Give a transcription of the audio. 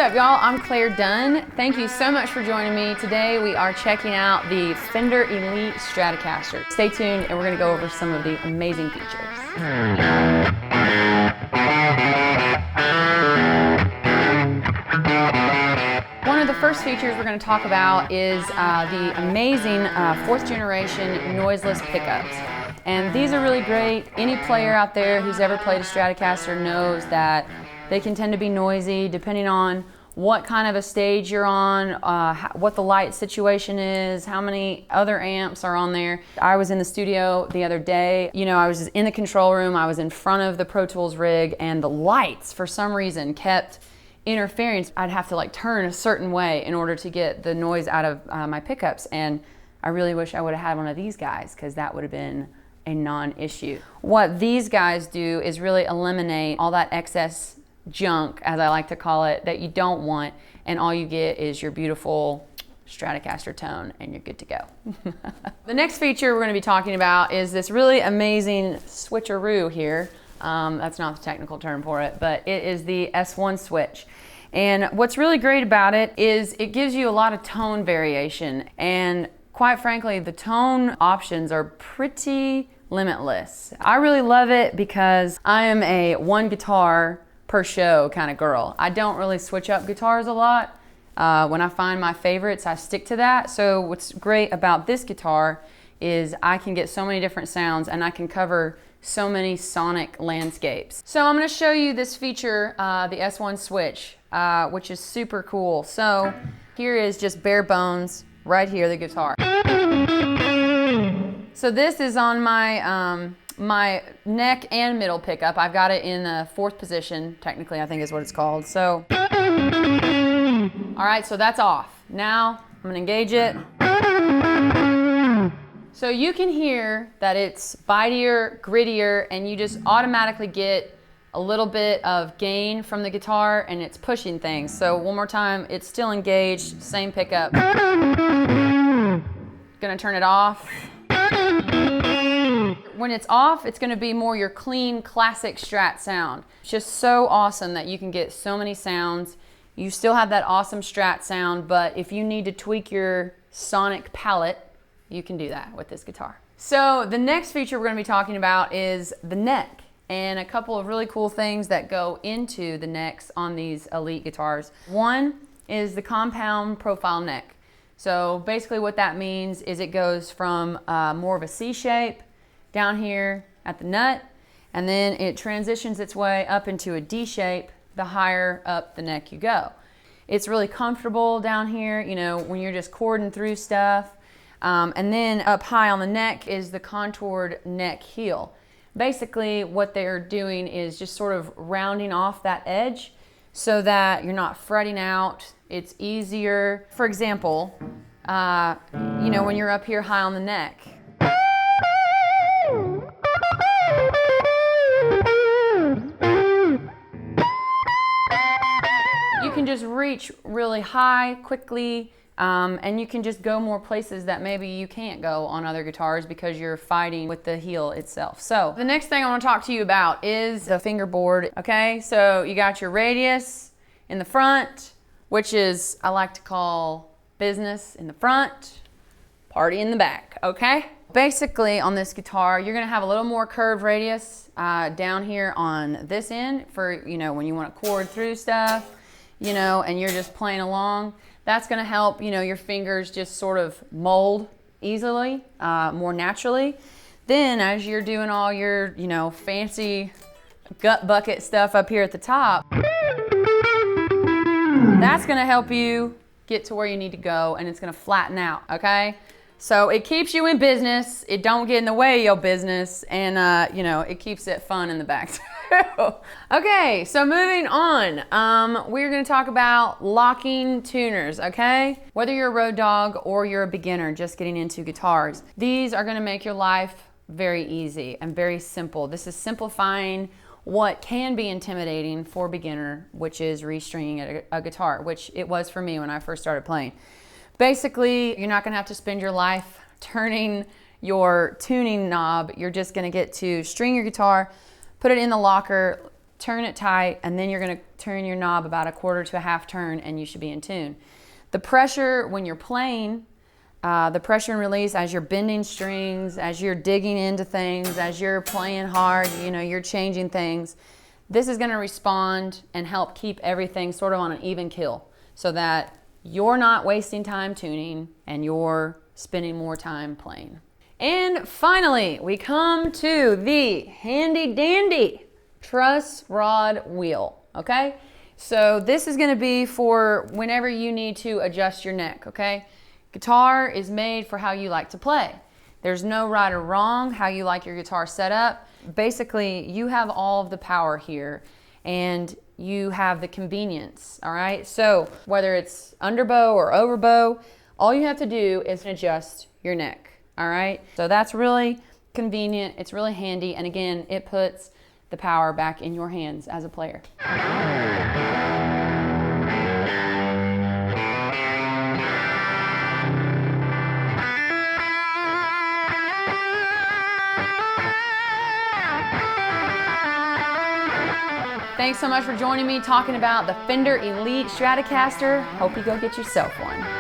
up, y'all? I'm Clare Dunn. Thank you so much for joining me. Today we are checking out the Fender Elite Stratocaster. Stay tuned and we're going to go over some of the amazing features. One of the first features we're going to talk about is the amazing 4th generation noiseless pickups. And these are really great. Any player out there who's ever played a Stratocaster knows that they can tend to be noisy depending on what kind of a stage you're on, what the light situation is, how many other amps are on there. I was in the studio the other day. You know, I was in the control room, I was in front of the Pro Tools rig, and the lights, for some reason, kept interfering. I'd have to like turn a certain way in order to get the noise out of my pickups, and I really wish I would have had one of these guys, because that would have been a non-issue. What these guys do is really eliminate all that excess junk, as I like to call it, that you don't want, and all you get is your beautiful Stratocaster tone, and you're good to go. The next feature we're going to be talking about is this really amazing switcheroo here. That's not the technical term for it, but it is the S1 switch. And what's really great about it is it gives you a lot of tone variation, and quite frankly, the tone options are pretty limitless. I really love it because I am a one guitar per show kind of girl. I don't really switch up guitars a lot. When I find my favorites, I stick to that. So what's great about this guitar is I can get so many different sounds, and I can cover so many sonic landscapes. So I'm going to show you this feature, the S1 switch, which is super cool. So here is just bare bones, right here, the guitar. So this is on my my neck and middle pickup. I've got it in the 4th position, technically I think is what it's called. So, all right, so that's off. Now I'm gonna engage it. So you can hear that it's bitier, grittier, and you just automatically get a little bit of gain from the guitar, and it's pushing things. So one more time, it's still engaged, same pickup. Gonna turn it off. When it's off, it's going to be more your clean, classic Strat sound. It's just so awesome that you can get so many sounds. You still have that awesome Strat sound, but if you need to tweak your sonic palette, you can do that with this guitar. So the next feature we're going to be talking about is the neck, and a couple of really cool things that go into the necks on these Elite guitars. One is the compound profile neck. So basically what that means is it goes from more of a C shape down here at the nut, and then it transitions its way up into a D shape the higher up the neck you go. It's really comfortable down here, you know, when you're just chording through stuff. And then up high on the neck is the contoured neck heel. Basically what they're doing is just sort of rounding off that edge so that you're not fretting out. It's easier. For example, you know, when you're up here high on the neck, you can just reach really high quickly, and you can just go more places that maybe you can't go on other guitars because you're fighting with the heel itself. So the next thing I want to talk to you about is the fingerboard. Okay, so you got your radius in the front, which is, I like to call business in the front, party in the back, okay? Basically on this guitar, you're gonna have a little more curved radius down here on this end for, you know, when you wanna chord through stuff, you know, and you're just playing along. That's gonna help, you know, your fingers just sort of mold easily, more naturally. Then as you're doing all your, you know, fancy gut bucket stuff up here at the top, that's gonna help you get to where you need to go, and it's gonna flatten out, okay? So it keeps you in business, it don't get in the way of your business, and you know, it keeps it fun in the back too. Okay, so moving on, we're gonna talk about locking tuners, okay? Whether you're a road dog or you're a beginner just getting into guitars, these are gonna make your life very easy and very simple. This is simplifying what can be intimidating for a beginner, which is restringing a guitar, which it was for me when I first started playing. Basically, you're not gonna have to spend your life turning your tuning knob. You're just gonna get to string your guitar, put it in the locker, turn it tight, and then you're going to turn your knob about a quarter to a half turn, and you should be in tune. The pressure when you're playing, the pressure and release as you're bending strings, as you're digging into things, as you're playing hard, you know, you're changing things. This is going to respond and help keep everything sort of on an even keel so that you're not wasting time tuning and you're spending more time playing. And finally, we come to the handy dandy truss rod wheel, okay? So this is going to be for whenever you need to adjust your neck, okay? Guitar is made for how you like to play. There's no right or wrong how you like your guitar set up. Basically, you have all of the power here and you have the convenience, all right? So whether it's underbow or overbow, all you have to do is adjust your neck, all right? So that's really convenient, it's really handy, and again, it puts the power back in your hands as a player. Thanks so much for joining me talking about the Fender Elite Stratocaster. Hope you go get yourself one.